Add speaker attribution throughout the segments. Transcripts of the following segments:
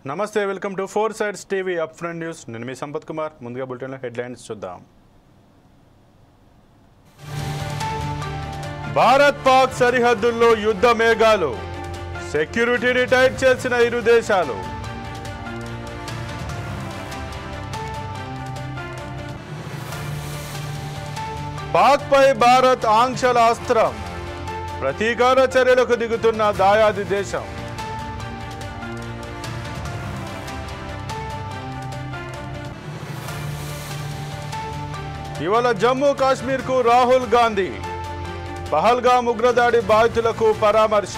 Speaker 1: నమస్తే welcome to four sides TV up front news నేను మీ సంపత్ కుమార్ ముందుగా బులెటిన్లో హెడ్లైన్స్ చూద్దాం భారత్ పాక్ సరిహద్దుల్లో యుద్ధ మేఘాలు సెక్యూరిటీని టైట్ చేసిన ఇరు దేశాలు పాక్ పై భారత్ ఆంక్షల అస్త్రం ప్రతీకార చర్యలకు దిగుతున్న దాయాది దేశం ఇవాళ జమ్మూ కాశ్మీర్కు రాహుల్ గాంధీ పహల్గామ్ ఉగ్రదాడి బాధితులకు పరామర్శ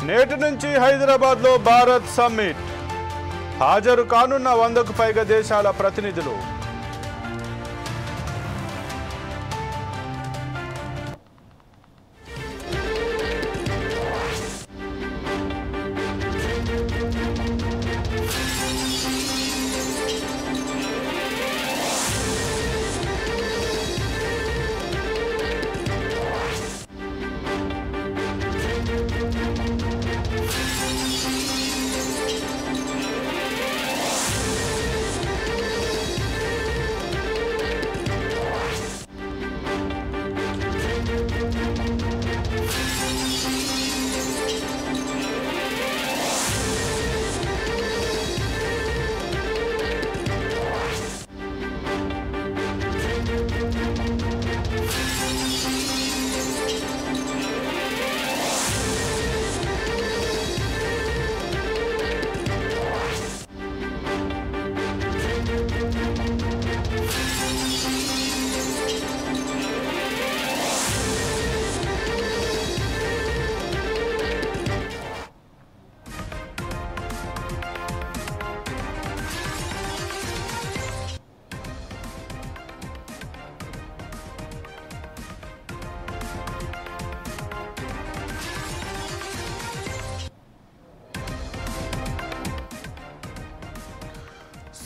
Speaker 1: నేటి నుంచి హైదరాబాద్లో భారత్ సమ్మిట్ హాజరు కానున్న 100కు పైగా దేశాల ప్రతినిధులు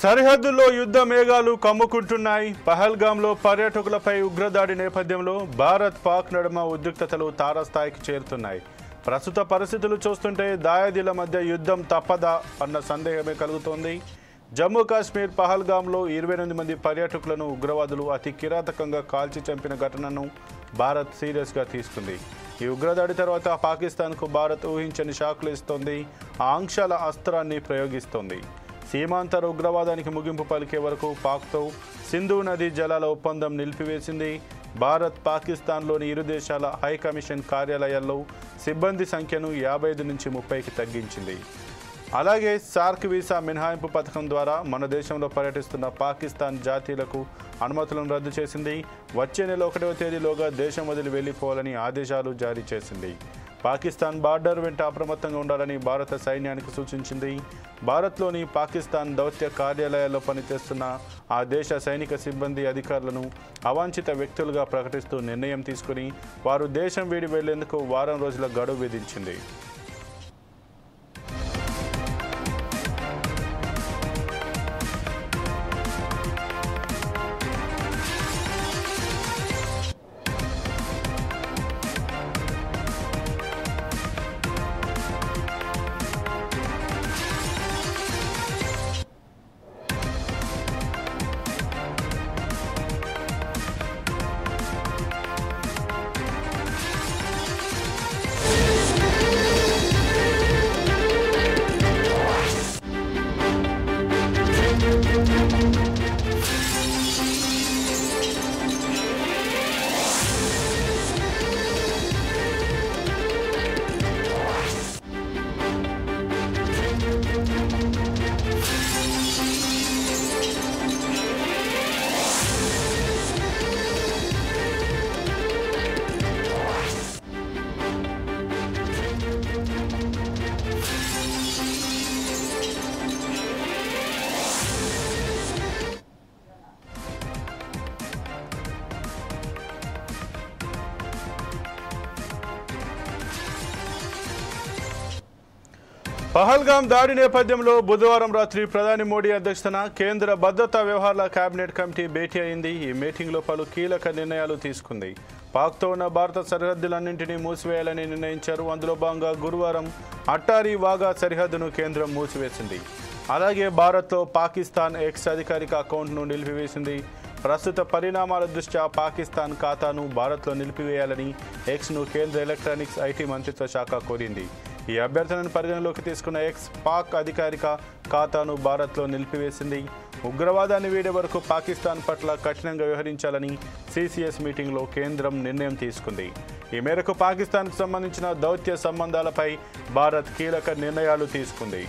Speaker 1: సరిహద్దుల్లో యుద్ధ మేఘాలు కమ్ముకుంటున్నాయి. పహల్గామ్లో పర్యాటకులపై ఉగ్రదాడి నేపథ్యంలో భారత్ పాక్ నడుమ ఉద్రిక్తతలు తారస్థాయికి చేరుతున్నాయి. ప్రస్తుత పరిస్థితులు చూస్తుంటే దాయాదీల మధ్య యుద్ధం తప్పదా అన్న సందేహమే కలుగుతోంది. జమ్మూ కాశ్మీర్ పహల్గామ్లో 28 మంది పర్యాటకులను ఉగ్రవాదులు అతి కిరాతకంగా కాల్చి చంపిన ఘటనను భారత్ సీరియస్గా తీసుకుంది. ఈ ఉగ్రదాడి తర్వాత పాకిస్తాన్కు భారత్ ఊహించని షాకులు ఇస్తోంది. ఆంక్షల అస్త్రాన్ని ప్రయోగిస్తోంది. సీమాంతర ఉగ్రవాదానికి ముగింపు పలికే వరకు పాక్తో సింధు నదీ జలాల ఒప్పందం నిలిపివేసింది. భారత్ పాకిస్తాన్లోని ఇరు దేశాల హై కమిషన్ కార్యాలయాల్లో సిబ్బంది సంఖ్యను 55 నుంచి 30కి తగ్గించింది. అలాగే సార్క్ వీసా మినహాయింపు పథకం ద్వారా మన దేశంలో పర్యటిస్తున్న పాకిస్తాన్ జాతీయులకు అనుమతులను రద్దు చేసింది. వచ్చే నెల 1వ తేదీలోగా దేశం వదిలి వెళ్లిపోవాలని ఆదేశాలు జారీ చేసింది. పాకిస్తాన్ బార్డర్ వెంట అప్రమత్తంగా ఉండాలని భారత సైన్యానికి సూచించింది. భారత్లోని పాకిస్తాన్ దౌత్య కార్యాలయాల్లో పనిచేస్తున్న ఆ దేశ సైనిక సిబ్బంది అధికారులను అవాంఛిత వ్యక్తులుగా ప్రకటిస్తూ నిర్ణయం తీసుకుని వారు దేశం వీడి వెళ్లేందుకు వారం రోజుల గడువు విధించింది. పహల్గాం దాడి నేపథ్యంలో బుధవారం రాత్రి ప్రధాని మోడీ అధ్యక్షతన కేంద్ర భద్రతా వ్యవహారాల కేబినెట్ కమిటీ భేటీ అయింది. ఈ మీటింగ్లో పలు కీలక నిర్ణయాలు తీసుకుంది. పాక్తో ఉన్న భారత సరిహద్దులన్నింటినీ మూసివేయాలని నిర్ణయించారు. అందులో భాగంగా గురువారం అట్టారీ వాఘా సరిహద్దును కేంద్రం మూసివేసింది. అలాగే భారత్లో పాకిస్తాన్ ఎక్స్ అధికారిక అకౌంట్ను నిలిపివేసింది. ప్రస్తుత పరిణామాల దృష్ట్యా పాకిస్తాన్ ఖాతాను భారత్లో నిలిపివేయాలని ఎక్స్ను కేంద్ర ఎలక్ట్రానిక్స్ ఐటీ మంత్రిత్వ శాఖ కోరింది. ఈ అభ్యర్థనను పరిగణలోకి తీసుకున్న ఎక్స్ పాక్ అధికారిక ఖాతాను భారత్లో నిలిపివేసింది. ఉగ్రవాదాన్ని వీడే వరకు పాకిస్తాన్ పట్ల కఠినంగా వ్యవహరించాలని సిసిఎస్ మీటింగ్లో కేంద్రం నిర్ణయం తీసుకుంది. ఈ మేరకు పాకిస్తాన్కు సంబంధించిన దౌత్య సంబంధాలపై భారత్ కీలక నిర్ణయాలు తీసుకుంది.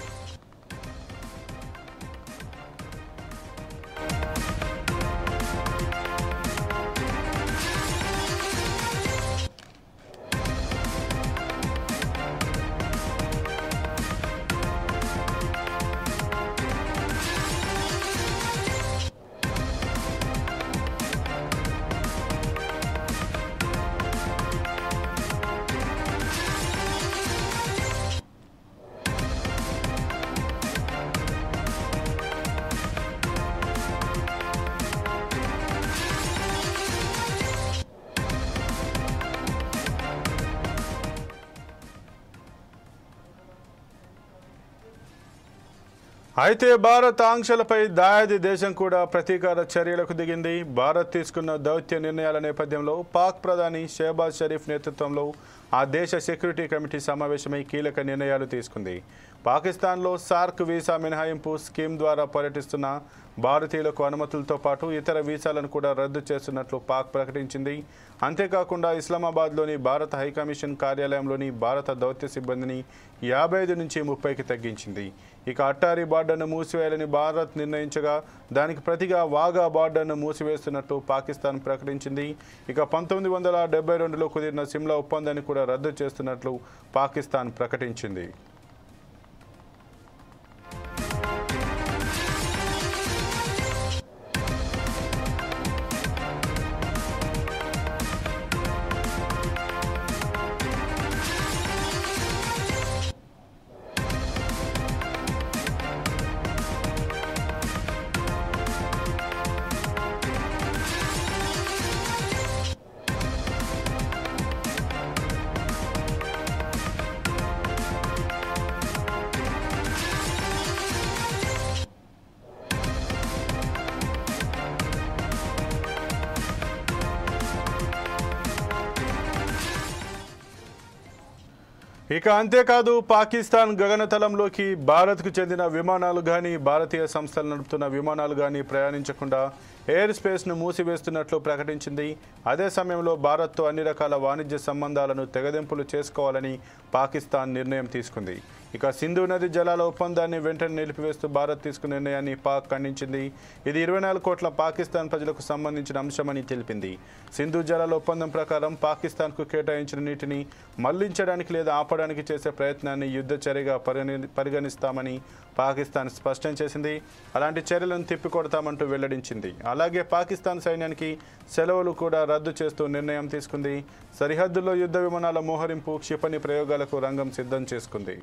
Speaker 1: అయితే భారత్ ఆంక్షలపై దాయాది దేశం కూడా ప్రతీకార చర్యలకు దిగింది. భారత్ తీసుకున్న దౌత్య నిర్ణయాల నేపథ్యంలో పాక్ ప్రధాని షెహబాజ్ షరీఫ్ నేతృత్వంలో ఆ దేశ సెక్యూరిటీ కమిటీ సమావేశమై కీలక నిర్ణయాలు తీసుకుంది. పాకిస్తాన్లో సార్క్ వీసా మినహాయింపు స్కీమ్ ద్వారా పర్యటిస్తున్న భారతీయులకు అనుమతులతో పాటు ఇతర వీసాలను కూడా రద్దు చేస్తున్నట్లు పాక్ ప్రకటించింది. అంతేకాకుండా ఇస్లామాబాద్లోని భారత హైకమిషన్ కార్యాలయంలోని భారత దౌత్య సిబ్బందిని 55 నుంచి 30కి తగ్గించింది. ఇక అట్టారీ బార్డర్ను మూసివేయాలని భారత్ నిర్ణయించగా దానికి ప్రతిగా వాఘా బార్డర్ను మూసివేస్తున్నట్టు పాకిస్తాన్ ప్రకటించింది. ఇక 1972లో కుదిరిన సిమ్లా ఒప్పందాన్ని కూడా రద్దు చేస్తున్నట్లు పాకిస్తాన్ ప్రకటించింది. ఇక అంతేకాదు పాకిస్తాన్ గగనతలంలోకి భారత్కు చెందిన విమానాలు కానీ భారతీయ సంస్థలు నడుపుతున్న విమానాలు కానీ ప్రయాణించకుండా ఎయిర్ స్పేస్ను మూసివేస్తున్నట్లు ప్రకటించింది. అదే సమయంలో భారత్తో అన్ని రకాల వాణిజ్య సంబంధాలను తెగదెంపులు చేసుకోవాలని పాకిస్తాన్ నిర్ణయం తీసుకుంది. ఇక సింధు నది జలాల ఒప్పందాన్ని వెంటనే నిలిపివేస్తూ భారత్ తీసుకున్న నిర్ణయాన్ని పాక్ ఖండించింది. ఇది 24 కోట్ల పాకిస్తాన్ ప్రజలకు సంబంధించిన అంశమని తెలిపింది. సింధు జలాల ఒప్పందం ప్రకారం పాకిస్తాన్కు కేటాయించిన నీటిని మళ్లించడానికి లేదా ఆపడానికి చేసే ప్రయత్నాన్ని యుద్ధ చర్యగా పరిగణిస్తామని పాకిస్తాన్ స్పష్టం చేసింది. అలాంటి చర్యలను తిప్పికొడతామంటూ వెల్లడించింది. అలాగే పాకిస్తాన్ సైన్యానికి సెలవులు కూడా రద్దు చేస్తూ నిర్ణయం తీసుకుంది. సరిహద్దుల్లో యుద్ధ విమానాల మోహరింపు, క్షిపణి ప్రయోగాలకు రంగం సిద్ధం చేసుకుంది.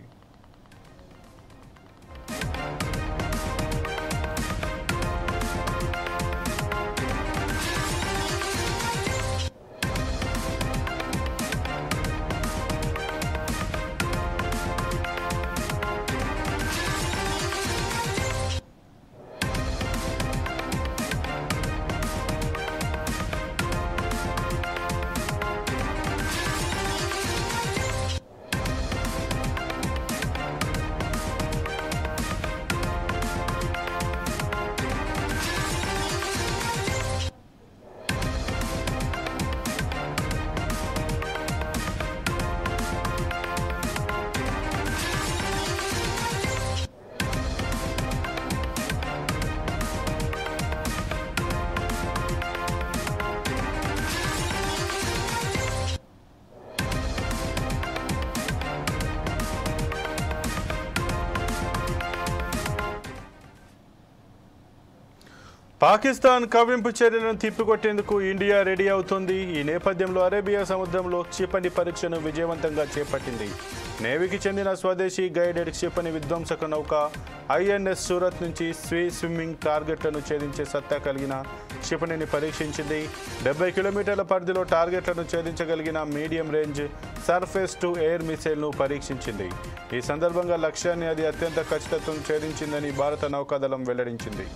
Speaker 1: పాకిస్తాన్ కవ్వింపు చర్యలను తిప్పికొట్టేందుకు ఇండియా రెడీ అవుతోంది. ఈ నేపథ్యంలో అరేబియా సముద్రంలో క్షిపణి పరీక్షను విజయవంతంగా చేపట్టింది. నేవీకి చెందిన స్వదేశీ గైడెడ్ క్షిపణి విధ్వంసక నౌక ఐఎన్ఎస్ సూరత్ నుంచి స్విమ్మింగ్ టార్గెట్లను ఛేదించే సత్తా కలిగిన క్షిపణిని పరీక్షించింది. 70 కిలోమీటర్ల పరిధిలో టార్గెట్లను ఛేదించగలిగిన medium range surface to air మిసైల్ను పరీక్షించింది. ఈ సందర్భంగా లక్ష్యాన్ని అది అత్యంత ఖచ్చితత్వం ఛేదించిందని భారత నౌకాదళం వెల్లడించింది.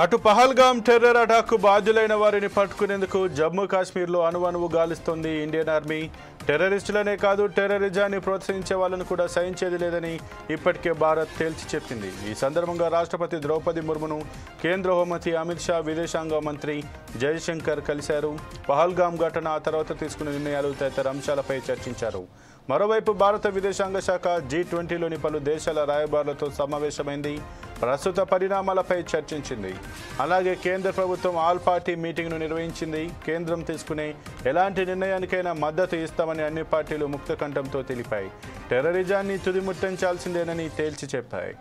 Speaker 1: అటు పహల్గామ్ టెర్రర్ అటాక్కు బాధ్యులైన వారిని పట్టుకునేందుకు జమ్మూ కాశ్మీర్లో అణువణువు గాలిస్తోంది ఇండియన్ ఆర్మీ. టెర్రరిస్టులనే కాదు, టెర్రరిజాన్ని ప్రోత్సహించే వాళ్ళను కూడా సహించేది లేదని ఇప్పటికే భారత్ తేల్చి చెప్పింది. ఈ సందర్భంగా రాష్ట్రపతి ద్రౌపది ముర్మును కేంద్ర హోంమంత్రి అమిత్ షా, విదేశాంగ మంత్రి జయశంకర్ కలిశారు. పహల్గామ్ ఘటన, ఆ తర్వాత తీసుకున్న నిర్ణయాలు తదితర అంశాలపై చర్చించారు. మరోవైపు భారత విదేశాంగ శాఖ G20లోని పలు దేశాల రాయబారులతో సమావేశమైంది. ప్రస్తుత పరిణామాలపై చర్చించింది. అలాగే కేంద్ర ప్రభుత్వం ఆల్ పార్టీ మీటింగ్ను నిర్వహించింది. కేంద్రం తీసుకునే ఎలాంటి నిర్ణయానికైనా మద్దతు ఇస్తామని అన్ని పార్టీలు ముక్తకంఠంతో తెలిపాయి. టెర్రరిజాన్ని తుదిముట్టించాల్సిందేనని తేల్చి చెప్పాయి.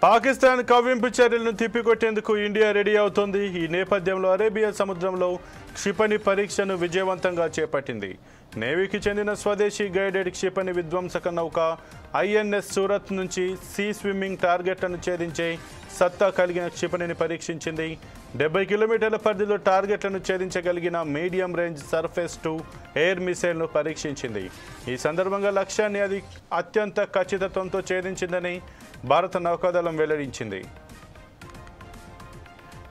Speaker 1: పాకిస్తాన్ కవ్వింపు చర్యలను తిప్పికొట్టేందుకు ఇండియా రెడీ అవుతోంది. ఈ నేపథ్యంలో అరేబియా సముద్రంలో క్షిపణి పరీక్షను విజయవంతంగా చేపట్టింది. నేవీకి చెందిన స్వదేశీ గైడెడ్ క్షిపణి విధ్వంసక నౌక ఐఎన్ఎస్ సూరత్ నుంచి సీ స్విమ్మింగ్ టార్గెట్లను ఛేదించే సత్తా కలిగిన క్షిపణిని పరీక్షించింది. 70 కిలోమీటర్ల పరిధిలో టార్గెట్లను ఛేదించగలిగిన medium range surface to air మిసైల్ను పరీక్షించింది. ఈ సందర్భంగా లక్ష్యాన్ని అది అత్యంత ఖచ్చితత్వంతో ఛేదించిందని భారత నౌకాదళం వెల్లడించింది.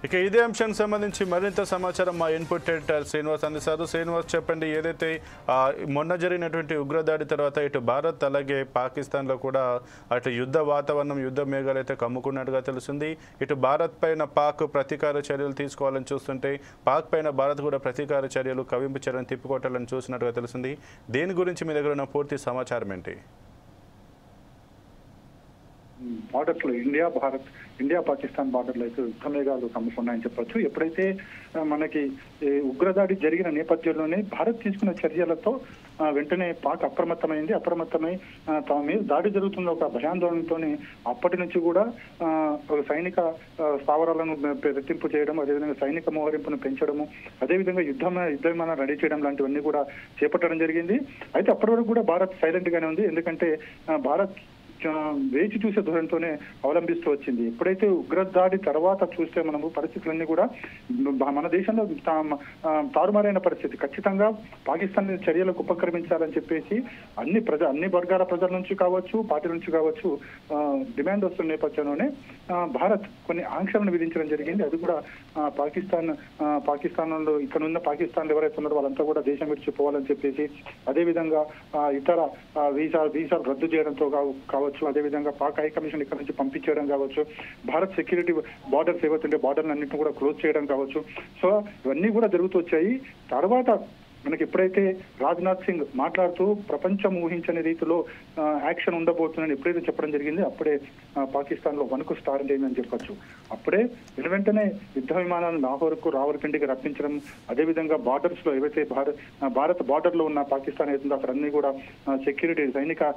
Speaker 1: ఇక ఇదే అంశానికి సంబంధించి మరింత సమాచారం మా ఇన్పుట్ ఎడిటర్ శ్రీనివాస్ అందిస్తారు. శ్రీనివాస్, చెప్పండి, ఏదైతే మొన్న జరిగినటువంటి ఉగ్రదాడి తర్వాత ఇటు భారత్ అలాగే పాకిస్తాన్లో కూడా అటు యుద్ధ వాతావరణం, యుద్ధ మేఘాలు అయితే కమ్ముకున్నట్టుగా తెలుస్తుంది. ఇటు భారత్ పైన పాక్ ప్రతీకార చర్యలు తీసుకోవాలని చూస్తుంటే పాక్ పైన భారత్ కూడా ప్రతీకార చర్యలు, కవింపు చర్యలను తిప్పికొట్టాలని చూసినట్టుగా తెలుస్తుంది. దీని గురించి మీ దగ్గర ఉన్న పూర్తి సమాచారం ఏంటి?
Speaker 2: బార్డర్స్ లో ఇండియా పాకిస్తాన్ బార్డర్లో అయితే యుద్ధ మేఘాలు కమ్ముకున్నాయని చెప్పొచ్చు. ఎప్పుడైతే మనకి ఉగ్రదాడి జరిగిన నేపథ్యంలోనే భారత్ తీసుకున్న చర్యలతో వెంటనే పాక్ అప్రమత్తమై తమ మీద దాడి జరుగుతున్న ఒక భయాందోళనతోనే అప్పటి నుంచి కూడా సైనిక స్థావరాలను రెట్టింపు చేయడం, అదేవిధంగా సైనిక మోహరింపును పెంచడము, అదేవిధంగా యుద్ధ విమానాలు రెడీ చేయడం లాంటివన్నీ కూడా చేపట్టడం జరిగింది. అయితే అప్పటి వరకు కూడా భారత్ సైలెంట్ గానే ఉంది. ఎందుకంటే భారత్ వేచి చూసే ధోరణితోనే అవలంబిస్తూ వచ్చింది. ఎప్పుడైతే ఉగ్రదాడి తర్వాత చూస్తే మనము పరిస్థితులన్నీ కూడా మన దేశంలో తారుమారైన పరిస్థితి. ఖచ్చితంగా పాకిస్తాన్ చర్యలకు ఉపక్రమించాలని చెప్పేసి అన్ని వర్గాల ప్రజల నుంచి కావచ్చు, పార్టీ నుంచి కావచ్చు డిమాండ్ వస్తున్న నేపథ్యంలోనే భారత్ కొన్ని ఆంక్షలను విధించడం జరిగింది. అది కూడా పాకిస్తాన్లో ఇక్కడ ఉన్న పాకిస్తాన్ ఎవరైతే ఉన్నారో వాళ్ళంతా కూడా దేశం విడిచిపోవాలని చెప్పేసి, అదేవిధంగా ఇతర వీసాలు రద్దు చేయడంతో కావచ్చు, అదేవిధంగా పాక్ హై కమిషన్ ఇక్కడ నుంచి పంపించడం కావచ్చు, భారత్ సెక్యూరిటీ బార్డర్స్ ఏవైతుంటే బార్డర్లు అన్నింటినీ కూడా క్లోజ్ చేయడం కావచ్చు. సో ఇవన్నీ కూడా జరుగుతూ వచ్చాయి. తర్వాత మనకి ఎప్పుడైతే రాజ్నాథ్ సింగ్ మాట్లాడుతూ ప్రపంచం ఊహించని రీతిలో యాక్షన్ ఉండబోతుందని ఎప్పుడైతే చెప్పడం జరిగింది, అప్పుడే పాకిస్తాన్ లో వణుకు స్టార్ట్ అయిందని చెప్పొచ్చు. అప్పుడే వెంటనే యుద్ధ విమానాలను లాహోర్కు, రావల్పిండికి రప్పించడం, అదేవిధంగా బార్డర్స్ లో ఏవైతే భారత్ బార్డర్ లో ఉన్న పాకిస్తాన్ అవుతుందో అక్కడ అన్ని కూడా సెక్యూరిటీ, సైనిక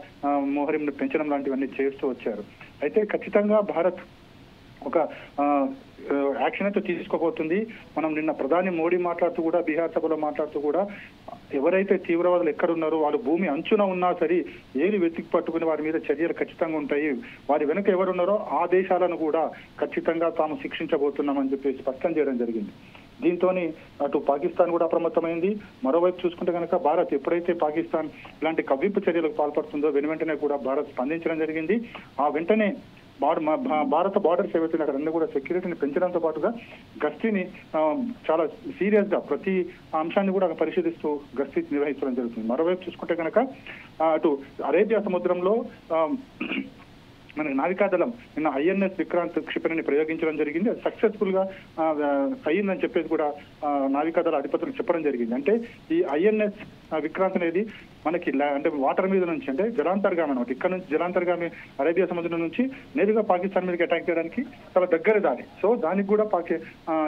Speaker 2: మోహరింను పెంచడం లాంటివన్నీ చేస్తూ వచ్చారు. అయితే ఖచ్చితంగా భారత్ ఒక యాక్షన్ అయితే తీసుకోబోతుంది. మనం నిన్న ప్రధాని మోడీ మాట్లాడుతూ కూడా, బీహార్ సభలో మాట్లాడుతూ కూడా, ఎవరైతే తీవ్రవాదులు ఎక్కడున్నారో వాళ్ళు భూమి అంచున ఉన్నా సరే ఏది వెతికి పట్టుకుని వారి మీద చర్యలు ఖచ్చితంగా ఉంటాయి, వారి వెనుక ఎవరున్నారో ఆ దేశాలను కూడా ఖచ్చితంగా తాము శిక్షించబోతున్నామని చెప్పి స్పష్టం చేయడం జరిగింది. దీంతో అటు పాకిస్తాన్ కూడా అప్రమత్తమైంది. మరోవైపు చూసుకుంటే కనుక భారత్ ఎప్పుడైతే పాకిస్తాన్ ఇలాంటి కవ్వింపు చర్యలకు పాల్పడుతుందో వెంటనే కూడా భారత్ స్పందించడం జరిగింది. ఆ వెంటనే భారత బార్డర్స్ ఏవైతే అక్కడ అన్ని కూడా సెక్యూరిటీని పెంచడంతో పాటుగా గస్తీని చాలా సీరియస్ గా ప్రతి అంశాన్ని కూడా పరిశీలిస్తూ గస్తీ నిర్వహించడం జరుగుతుంది. మరోవైపు చూసుకుంటే కనుక అటు అరేబియా సముద్రంలో మన నావికాదళం నిన్న ఐఎన్ఎస్ విక్రాంత్ క్షిపణిని ప్రయోగించడం జరిగింది. అది సక్సెస్ఫుల్ గా అయ్యిందని చెప్పేసి కూడా నావికాదళ అధిపతులు చెప్పడం జరిగింది. అంటే ఈ ఐఎన్ఎస్ విక్రాంత్ అనేది మనకి అంటే వాటర్ మీద నుంచి, అంటే జలాంతర్గామి అనమాట, ఇక్కడ నుంచి జలాంతర్గామి అరేబియా సముద్రం నుంచి నేరుగా పాకిస్తాన్ మీదకి అటాక్ చేయడానికి చాలా దగ్గర దారి. సో దానికి కూడా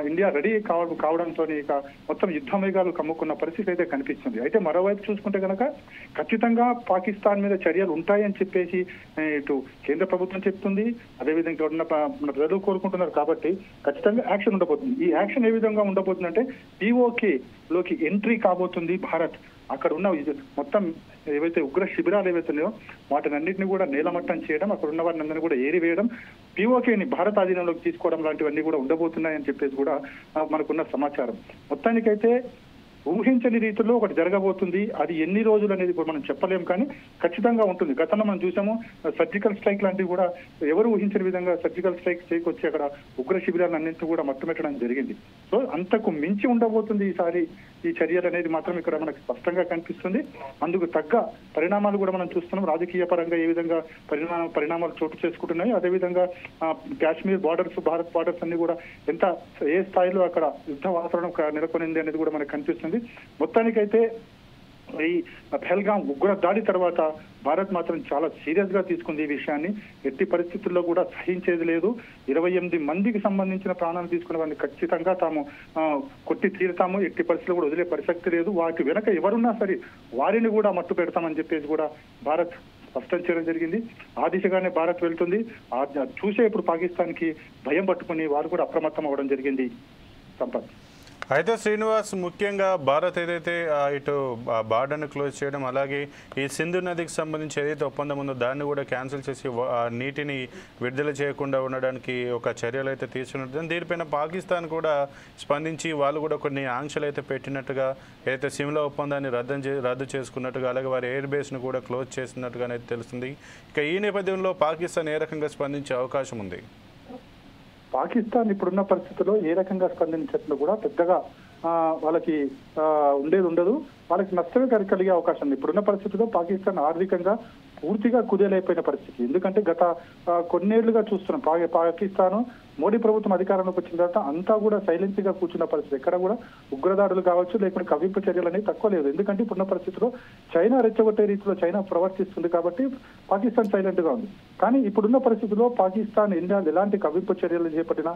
Speaker 2: ఇండియా రెడీ కావడంతో ఇక మొత్తం యుద్ధ మేఘాలు కమ్ముకున్న పరిస్థితి అయితే కనిపిస్తుంది. అయితే మరోవైపు చూసుకుంటే కనుక ఖచ్చితంగా పాకిస్తాన్ మీద చర్యలు ఉంటాయని చెప్పేసి ఇటు కేంద్ర ప్రభుత్వం చెప్తుంది, అదేవిధంగా ఉన్న మన ప్రజలు కోరుకుంటున్నారు. కాబట్టి ఖచ్చితంగా యాక్షన్ ఉండబోతుంది. ఈ యాక్షన్ ఏ విధంగా ఉండబోతుందంటే POK లోకి ఎంట్రీ కాబోతుంది భారత్. అక్కడ ఉన్న మొత్తం ఏవైతే ఉగ్ర శిబిరాలు ఏవైతే ఉన్నాయో వాటిని అన్నింటినీ కూడా నేలమట్టం చేయడం, అక్కడ ఉన్న వారిని అందరినీ కూడా ఏరివేయడం, POKని భారత ఆధీనంలోకి తీసుకోవడం లాంటివన్నీ కూడా ఉండబోతున్నాయని చెప్పేసి కూడా మనకున్న సమాచారం. మొత్తానికైతే ఊహించని రీతిలో ఒకటి జరగబోతుంది. అది ఎన్ని రోజులు అనేది ఇప్పుడు మనం చెప్పలేం, కానీ ఖచ్చితంగా ఉంటుంది. గతంలో మనం చూసాము సర్జికల్ స్ట్రైక్ లాంటివి కూడా ఎవరు ఊహించని విధంగా సర్జికల్ స్ట్రైక్ చేయకొచ్చి అక్కడ ఉగ్ర శిబిరాలను అన్నింటినీ కూడా మట్టుమెట్టడం జరిగింది. సో అంతకు మించి ఉండబోతుంది ఈసారి ఈ చర్యలు అనేది మాత్రం ఇక్కడ మనకు స్పష్టంగా కనిపిస్తుంది. అందుకు తగ్గ పరిణామాలు కూడా మనం చూస్తున్నాం. రాజకీయ పరంగా ఏ విధంగా పరిణామాలు చోటు చేసుకుంటున్నాయి, అదేవిధంగా కాశ్మీర్ బార్డర్స్, భారత్ బార్డర్స్ అన్ని కూడా ఏ స్థాయిలో అక్కడ యుద్ధ వాతావరణం నెలకొనింది అనేది కూడా మనకు కనిపిస్తుంది. మొత్తానికైతే ఈ పహల్గాం ఉగ్ర దాడి తర్వాత భారత్ మాత్రం చాలా సీరియస్ గా తీసుకుంది ఈ విషయాన్ని. ఎట్టి పరిస్థితుల్లో కూడా సహించేది లేదు. 28 మందికి సంబంధించిన ప్రాణాలు తీసుకున్న వారిని ఖచ్చితంగా తాము కొట్టి తీరుతాము, ఎట్టి పరిస్థితుల్లో కూడా వదిలే పరిస్థితి లేదు. వాటి వెనక ఎవరున్నా సరే వారిని కూడా మట్టు పెడతామని చెప్పేసి కూడా భారత్ స్పష్టం చేయడం జరిగింది. ఆ దిశగానే భారత్ వెళ్తుంది. చూసే ఇప్పుడు పాకిస్తాన్కి భయం పట్టుకుని వారు కూడా అప్రమత్తం అవ్వడం జరిగింది. సంపత్.
Speaker 1: అయితే శ్రీనివాస్, ముఖ్యంగా భారత్ ఏదైతే ఇటు బార్డర్ను క్లోజ్ చేయడం, అలాగే ఈ సింధు నదికి సంబంధించి ఏదైతే ఒప్పందం ఉందో దాన్ని కూడా క్యాన్సిల్ చేసి నీటిని విడుదల చేయకుండా ఉండడానికి ఒక చర్యలు అయితే తీసుకున్నట్టు, దీనిపైన పాకిస్తాన్ కూడా స్పందించి వాళ్ళు కూడా కొన్ని ఆంక్షలు అయితే పెట్టినట్టుగా, ఏదైతే సిమ్లా ఒప్పందాన్ని రద్దు చేసుకున్నట్టుగా, అలాగే వారి ఎయిర్ బేస్ను కూడా క్లోజ్ చేసినట్టుగా అయితే తెలుస్తుంది. ఇక ఈ నేపథ్యంలో పాకిస్తాన్ ఏ రకంగా స్పందించే అవకాశం ఉంది?
Speaker 2: పాకిస్తాన్ ఇప్పుడున్న పరిస్థితుల్లో ఏ రకంగా స్పందించట్లు కూడా పెద్దగా వాళ్ళకి ఉండదు. వాళ్ళకి నష్టమే కలిగే అవకాశం ఉంది. ఇప్పుడున్న పరిస్థితుల్లో పాకిస్తాన్ ఆర్థికంగా పూర్తిగా కుదేలైపోయిన పరిస్థితి. ఎందుకంటే గత కొన్నేళ్లుగా చూస్తున్నాం పాకిస్తాన్ మోడీ ప్రభుత్వం అధికారంలోకి వచ్చిన తర్వాత అంతా కూడా సైలెంట్ గా కూర్చున్న పరిస్థితి. ఎక్కడ కూడా ఉగ్రదాడులు కావచ్చు, లేకుంటే కవ్వింపు చర్యలు అనేవి తక్కువ లేదు. ఎందుకంటే ఇప్పుడున్న పరిస్థితిలో చైనా రెచ్చగొట్టే రీతిలో చైనా ప్రవర్తిస్తుంది కాబట్టి పాకిస్తాన్ సైలెంట్ గా ఉంది. కానీ ఇప్పుడున్న పరిస్థితుల్లో పాకిస్తాన్ ఎలాంటి కవ్వింపు చర్యలు చేపట్టినా,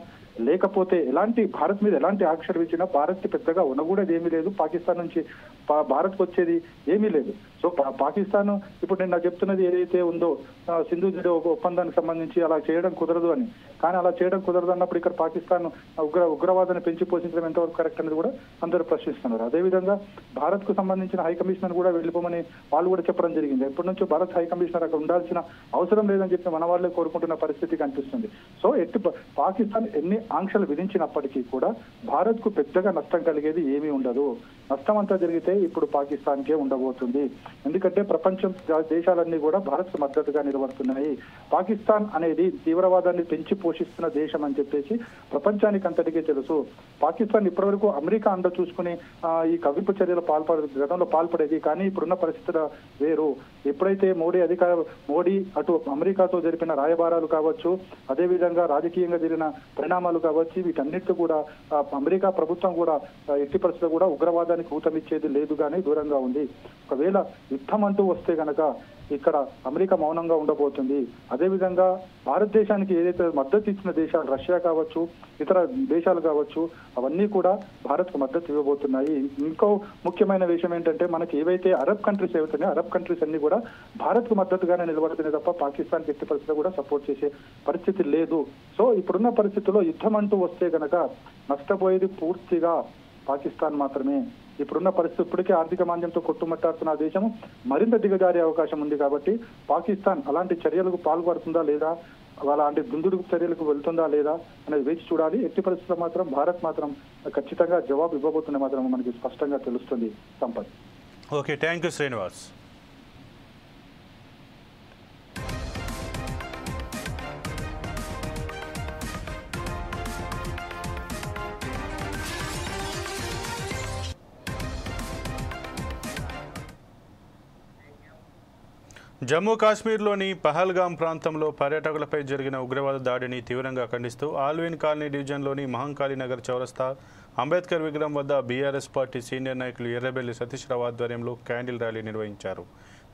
Speaker 2: లేకపోతే ఎలాంటి భారత్ మీద ఎలాంటి ఆంక్షలు ఇచ్చినా భారత్ పెద్దగా ఉండకూడదు ఏమీ లేదు. పాకిస్తాన్ నుంచి భారత్కు వచ్చేది ఏమీ లేదు. సో పాకిస్తాన్ ఇప్పుడు నేను చెప్తున్నది ఏదైతే ఉందో సింధు ఒప్పందానికి సంబంధించి అలా చేయడం కుదరదు అని, కానీ అలా చేయడం కుదరదు అన్నప్పుడు ఇక్కడ పాకిస్తాన్ ఉగ్రవాదాన్ని పెంచి పోషించడం ఎంతవరకు కరెక్ట్ అనేది కూడా అందరూ ప్రశ్నిస్తున్నారు. అదేవిధంగా భారత్ కు సంబంధించిన హై కమిషనర్ కూడా వెళ్ళిపోమని వాళ్ళు కూడా చెప్పడం జరిగింది. ఎప్పటి నుంచో భారత్ హై కమిషనర్ అక్కడ ఉండాల్సిన అవసరం లేదని చెప్పి మన వాళ్ళే కోరుకుంటున్న పరిస్థితి కనిపిస్తుంది. సో పాకిస్తాన్ ఎన్ని ఆంక్షలు విధించినప్పటికీ కూడా భారత్ కు పెద్దగా నష్టం కలిగేది ఏమీ ఉండదు. నష్టం అంతా జరిగితే ఇప్పుడు పాకిస్తాన్ కే ఉండబోతుంది. ఎందుకంటే ప్రపంచం దేశాలన్నీ కూడా భారత్ కు మద్దతుగా నిలబడుతున్నాయి. పాకిస్తాన్ అనేది తీవ్రవాదాన్ని పెంచి పోషిస్తున్న దేశం అని చెప్పేసి ప్రపంచానికి అంతటికీ తెలుసు. పాకిస్తాన్ ఇప్పటివరకు అమెరికా అండ చూసుకుని ఈ కవ్వింపు చర్యలు గతంలో పాల్పడేది. కానీ ఇప్పుడున్న పరిస్థితులు వేరు. ఎప్పుడైతే మోడీ అటు అమెరికాతో జరిపిన రాయబారాలు కావచ్చు, అదేవిధంగా రాజకీయంగా జరిగిన పరిణామాలు కావచ్చు, వీటన్నిటితో కూడా అమెరికా ప్రభుత్వం కూడా ఎట్టి పరిస్థితుల్లో కూడా ఉగ్రవాదానికి ఊతమిచ్చేది లేదు కానీ దూరంగా ఉంది. ఒకవేళ యుద్ధం అంటూ వస్తే గనక ఇక్కడ అమెరికా మౌనంగా ఉండబోతుంది. అదేవిధంగా భారతదేశానికి ఏదైతే మద్దతు ఇచ్చిన దేశాలు రష్యా కావచ్చు, ఇతర దేశాలు కావచ్చు, అవన్నీ కూడా భారత్ కు మద్దతు ఇవ్వబోతున్నాయి. ఇంకో ముఖ్యమైన విషయం ఏంటంటే మనకి ఏవైతే అరబ్ కంట్రీస్ ఏవైతున్నాయో అరబ్ కంట్రీస్ అన్ని కూడా భారత్ కు మద్దతుగానే నిలబడుతున్నాయి తప్ప పాకిస్తాన్ ఎట్టి పరిస్థితుల్లో కూడా సపోర్ట్ చేసే పరిస్థితి లేదు. సో ఇప్పుడున్న పరిస్థితుల్లో యుద్ధం అంటూ వస్తే గనక నష్టపోయేది పూర్తిగా పాకిస్తాన్ మాత్రమే. ఇప్పుడున్న పరిస్థితి ఇప్పటికే ఆర్థిక మాంద్యంతో కొట్టుమట్టాడుతున్న దేశం మరింత దిగజారే అవకాశం ఉంది. కాబట్టి పాకిస్తాన్ అలాంటి చర్యలకు పాల్పడుతుందా లేదా, అలాంటి దుందుడుకు చర్యలకు వెళ్తుందా లేదా అనేది వేచి చూడాలి. ఎట్టి పరిస్థితుల్లో మాత్రం భారత్ మాత్రం ఖచ్చితంగా జవాబు ఇవ్వబోతున్న మాత్రం మనకి స్పష్టంగా తెలుస్తుంది. Sampath.
Speaker 1: Okay, thank you Srinivas. Jammu కాశ్మీర్లోని పహల్గాం ప్రాంతంలో పర్యాటకులపై జరిగిన ఉగ్రవాద దాడిని తీవ్రంగా ఖండిస్తూ ఆల్విన్ కాలనీ డివిజన్లోని మహంకాళీ నగర్ చౌరస్తా అంబేద్కర్ విగ్రహం వద్ద బీఆర్ఎస్ పార్టీ సీనియర్ నాయకులు ఎర్రబెల్లి సతీష్ రావు ఆధ్వర్యంలో క్యాండిల్ ర్యాలీ నిర్వహించారు.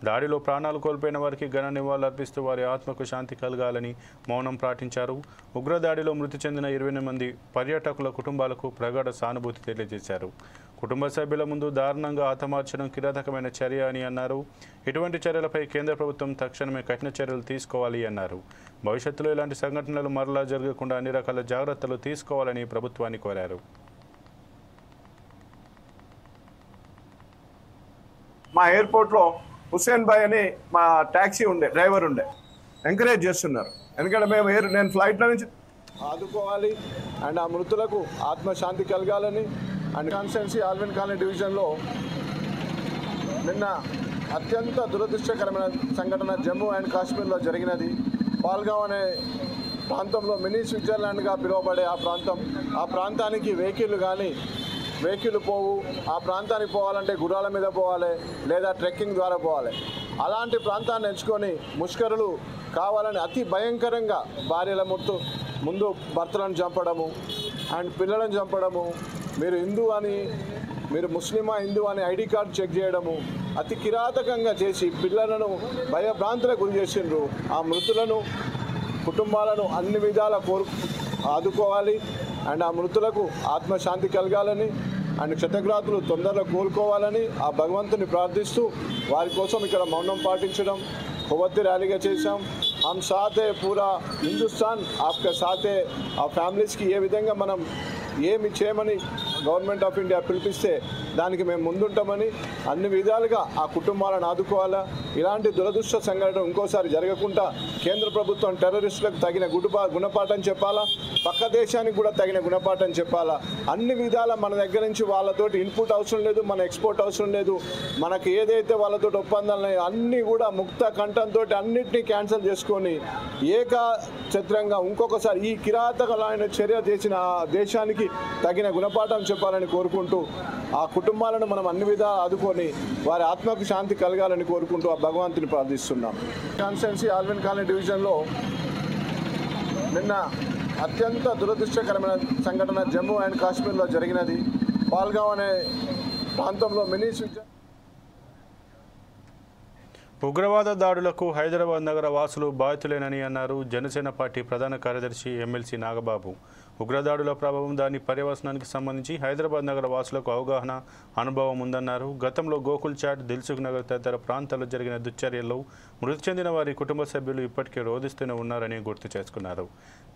Speaker 1: దాడిలో ప్రాణాలు కోల్పోయిన వారికి ఘన నివాళులర్పిస్తూ వారి ఆత్మకు శాంతి కలగాలని మౌనం పాటించారు. ఉగ్రదాడిలో మృతి చెందిన 20 మంది పర్యాటకుల కుటుంబాలకు ప్రగాఢ సానుభూతి తెలియజేశారు. కుటుంబ సభ్యుల ముందు దారుణంగా హతమార్చడం కిరాతకమైన చర్య అని అన్నారు. ఇటువంటి చర్యలపై కేంద్ర ప్రభుత్వం తక్షణమే కఠిన చర్యలు తీసుకోవాలి అన్నారు. భవిష్యత్తులో ఇలాంటి సంఘటనలు మరలా జరగకుండా అన్ని రకాల జాగ్రత్తలు తీసుకోవాలని ప్రభుత్వాన్ని కోరారు.
Speaker 3: మా ఎయిర్పోర్ట్లో హుస్సేన్ భాయ్ అని మా ట్యాక్సీ డ్రైవర్ ఉండే ఎంకరేజ్ చేస్తున్నారు. ఎందుకంటే నేను ఫ్లైట్లో నుంచి ఆదుకోవాలి అండ్ ఆ మృతులకు ఆత్మశాంతి కలగాలని అండ్ కాన్స్టిట్యున్సీ ఆల్విన్ కాలనీ డివిజన్లో నిన్న అత్యంత దురదృష్టకరమైన సంఘటన జమ్మూ అండ్ కాశ్మీర్లో జరిగినది. పాల్గావ్ అనే ప్రాంతంలో మినీ స్విట్జర్లాండ్గా పిలువబడే ఆ ప్రాంతానికి వెహికల్ పోవు. ఆ ప్రాంతానికి పోవాలంటే గుర్రాల మీద పోవాలి లేదా ట్రెక్కింగ్ ద్వారా పోవాలి. అలాంటి ప్రాంతాన్ని ఎంచుకొని ముష్కరులు కావాలని అతి భయంకరంగా భార్యల ముందు భర్తలను చంపడము అండ్ పిల్లలను చంపడము, మీరు హిందూ అని, మీరు ముస్లిమా హిందూ అని ఐడి కార్డు చెక్ చేయడము అతి కిరాతకంగా చేసి పిల్లలను భయభ్రాంతులకు గురి చేసిండ్రు. ఆ మృతులను కుటుంబాలను అన్ని విధాల ఆదుకోవాలి అండ్ ఆ మృతులకు ఆత్మశాంతి కలగాలని అండ్ క్షతగ్రాతులు తొందరగా కోలుకోవాలని ఆ భగవంతుని ప్రార్థిస్తూ వారి కోసం ఇక్కడ మౌనం పాటించడం కొవ్వొత్తి ర్యాలీగా చేశాం. हम साथ है पूरा हिंदुस्तान आपका साथ है. ఆ ఫ్యామిలీస్కి ఏ విధంగా మనం ఏమి చేయమని గవర్నమెంట్ ఆఫ్ ఇండియా పిలిపిస్తే దానికి మేము ముందుంటామని అన్ని విధాలుగా ఆ కుటుంబాలను ఆదుకోవాలా. ఇలాంటి దురదృష్ట సంఘటన ఇంకోసారి జరగకుండా కేంద్ర ప్రభుత్వం టెర్రరిస్టులకు తగిన గుణపాఠం చెప్పాలా, పక్క దేశానికి కూడా తగిన గుణపాఠం చెప్పాలా. అన్ని విధాల మన దగ్గర నుంచి వాళ్ళతోటి ఇన్పుట్ అవసరం లేదు, మన ఎక్స్పోర్ట్ అవసరం లేదు. మనకు ఏదైతే వాళ్ళతో ఒప్పందాలు అన్నీ కూడా ముక్త కంఠంతో అన్నింటినీ క్యాన్సిల్ చేసుకొని ఏకఛత్రంగా ఇంకొకసారి ఈ కిరాతకమైన చర్య చేసిన దేశానికి తగిన గుణపాఠం చెప్పాలని కోరుకుంటూ ఆ కుటుంబాలను మనం అన్ని విధాలు ఆదుకొని వారి ఆత్మకు శాంతి కలగాలని కోరుకుంటూ ఆ భగవంతుని ప్రార్థిస్తున్నాం. కాన్స్టిట్యున్సీ ఆల్విన్ కాలనీ డివిజన్లో నిన్న అత్యంత దురదృష్టకరమైన సంఘటన జమ్మూ అండ్ కాశ్మీర్లో జరిగినది. పాల్గావ్ అనే ప్రాంతంలో మినీ స్విచ్
Speaker 1: ఉగ్రవాద దాడులకు హైదరాబాద్ నగర వాసులు బాధితులేనని అన్నారు జనసేన పార్టీ ప్రధాన కార్యదర్శి ఎమ్మెల్సీ నాగబాబు. ఉగ్రదాడుల ప్రభావం దాని పర్యవసనానికి సంబంధించి హైదరాబాద్ నగర వాసులకు అవగాహన అనుభవం ఉందన్నారు. గతంలో గోకుల్ చాట్, దిల్సుఖ్ నగర్ తదితర ప్రాంతాల్లో జరిగిన దుశ్చర్యల్లో మృతి చెందిన వారి కుటుంబ సభ్యులు ఇప్పటికే రోధిస్తూనే ఉన్నారని గుర్తు చేసుకున్నారు.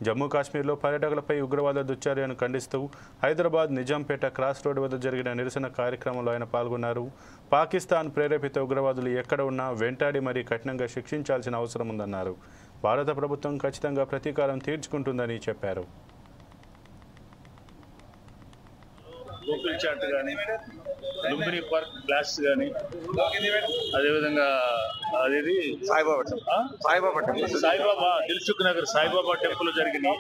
Speaker 1: జమ్మూ కాశ్మీర్లో పర్యాటకులపై ఉగ్రవాద దుశ్చర్యను ఖండిస్తూ హైదరాబాద్ నిజాంపేట క్రాస్ రోడ్డు వద్ద జరిగిన నిరసన కార్యక్రమంలో ఆయన పాల్గొన్నారు. పాకిస్తాన్ ప్రేరేపిత ఉగ్రవాదులు ఎక్కడ ఉన్నా వెంటాడి మరీ కఠినంగా శిక్షించాల్సిన అవసరం ఉందన్నారు. భారత ప్రభుత్వం ఖచ్చితంగా ప్రతీకారం తీర్చుకుంటుందని చెప్పారు.
Speaker 4: గోకుల్ చాట్ కానీ, లుంబిని పార్క్ బ్లాస్ట్ కానీ, అదేవిధంగా అదేది సాయిబాబా దిల్సుఖ్ నగర్ సాయిబాబా టెంపుల్ జరిగినాయి.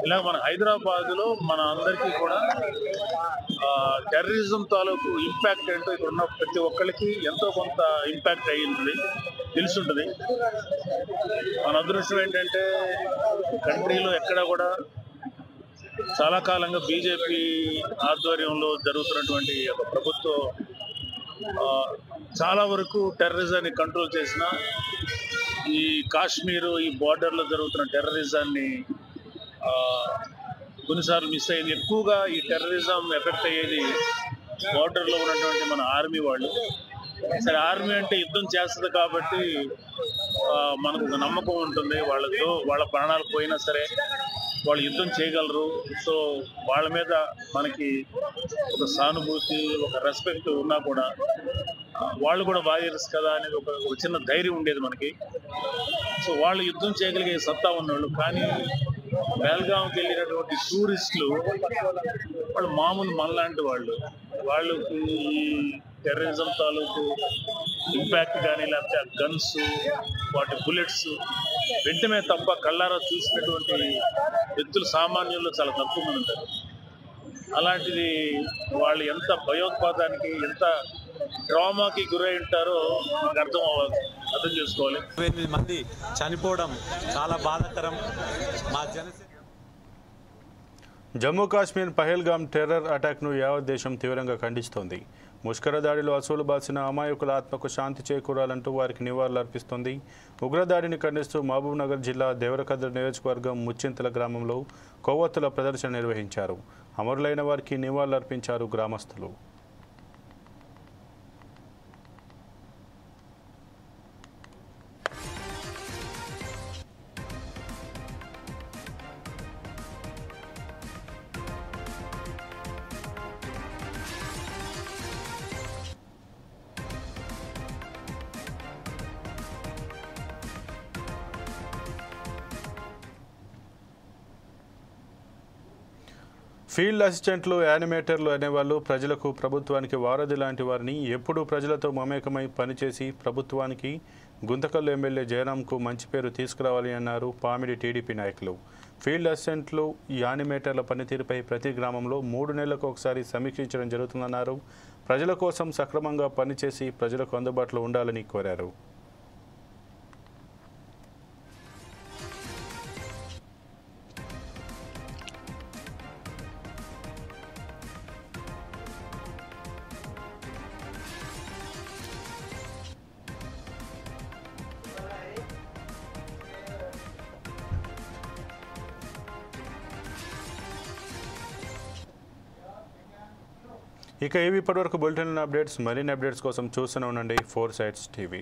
Speaker 4: ఇలా మన హైదరాబాద్లో మన అందరికీ కూడా టెర్రరిజం తాలూకు ఇంపాక్ట్ ఏంటో ఇక్కడ ఉన్న ప్రతి ఒక్కరికి ఎంతో కొంత ఇంపాక్ట్ అయ్యింది తెలుసుంటుంది. మన అదృష్టం ఏంటంటే కంట్రీలో ఎక్కడ కూడా చాలా కాలంగా బీజేపీ ఆధ్వర్యంలో జరుగుతున్నటువంటి ఒక ప్రభుత్వం చాలా వరకు టెర్రరిజాన్ని కంట్రోల్ చేసిన ఈ కాశ్మీరు ఈ బార్డర్లో జరుగుతున్న టెర్రరిజాన్ని కొన్నిసార్లు మిస్ అయింది. ఎక్కువగా ఈ టెర్రరిజం ఎఫెక్ట్ అయ్యేది బార్డర్లో ఉన్నటువంటి మన ఆర్మీ వాళ్ళు. సరే, ఆర్మీ అంటే యుద్ధం చేస్తుంది కాబట్టి మనకు ఒక నమ్మకం ఉంటుంది, వాళ్ళతో వాళ్ళ ప్రాణాలు పోయినా సరే వాళ్ళు యుద్ధం చేయగలరు. సో వాళ్ళ మీద మనకి ఒక సానుభూతి, ఒక రెస్పెక్ట్ ఉన్నా కూడా వాళ్ళు కూడా వారియర్స్ కదా అనేది ఒక చిన్న ధైర్యం ఉండేది మనకి. సో వాళ్ళు యుద్ధం చేయగలిగే సత్తా ఉన్నవాళ్ళు. కానీ బెల్గాంకి వెళ్ళినటువంటి టూరిస్టులు వాళ్ళు మామూలు మనలాంటి వాళ్ళకి ఈ టెర్రరిజం తాలూకు ఇంపాక్ట్ కానీ లేకపోతే ఆ గన్స్, వాటి బుల్లెట్స్ వెంటనే తప్ప కళ్ళారా చూసినటువంటి వ్యక్తులు సామాన్యుల్లో చాలా తక్కువ మంది ఉంటారు. అలాంటిది వాళ్ళు ఎంత భయోత్పాదానికి, ఎంత డ్రామాకి గురై ఉంటారో మనకు అర్థం చేసుకోవాలి.
Speaker 5: 8 మంది చనిపోవడం చాలా బాధాకరం. మా జనసేన
Speaker 1: జమ్మూ కాశ్మీర్ పహల్గామ్ టెర్రర్ అటాక్ను యావత్ దేశం తీవ్రంగా ఖండిస్తోంది. ముష్కర దాడిలో అసూలు బాల్సిన అమాయకుల ఆత్మకు శాంతి చేకూరాలంటూ వారికి నివాళులర్పిస్తోంది. ఉగ్రదాడిని ఖండిస్తూ మహబూబ్ నగర్ జిల్లా దేవరకద్ర నియోజకవర్గం ముచ్చింతల గ్రామంలో కొవ్వొత్తుల ప్రదర్శన నిర్వహించారు. అమరులైన వారికి నివాళులర్పించారు గ్రామస్తులు. ఫీల్డ్ అసిస్టెంట్లు, యానిమేటర్లు అనేవాళ్ళు ప్రజలకు, ప్రభుత్వానికి వారధి లాంటి వారిని ఎప్పుడూ ప్రజలతో మమేకమై పనిచేసి ప్రభుత్వానికి గుంతకల్లు ఎమ్మెల్యే జయరాంకు మంచి పేరు తీసుకురావాలి అన్నారు పామిడి టీడీపీ నాయకులు. ఫీల్డ్ అసిస్టెంట్లు, యానిమేటర్ల పనితీరుపై ప్రతి గ్రామంలో 3 నెలలకు ఒకసారి సమీక్షించడం జరుగుతుందన్నారు. ప్రజల కోసం సక్రమంగా పనిచేసి ప్రజలకు అందుబాటులో ఉండాలని కోరారు. ఇక ఇవి ఇప్పటివరకు బులెటిన్ అప్డేట్స్. మరిన్ని అప్డేట్స్ కోసం చూస్తూనే ఉండండి 4 Sides TV.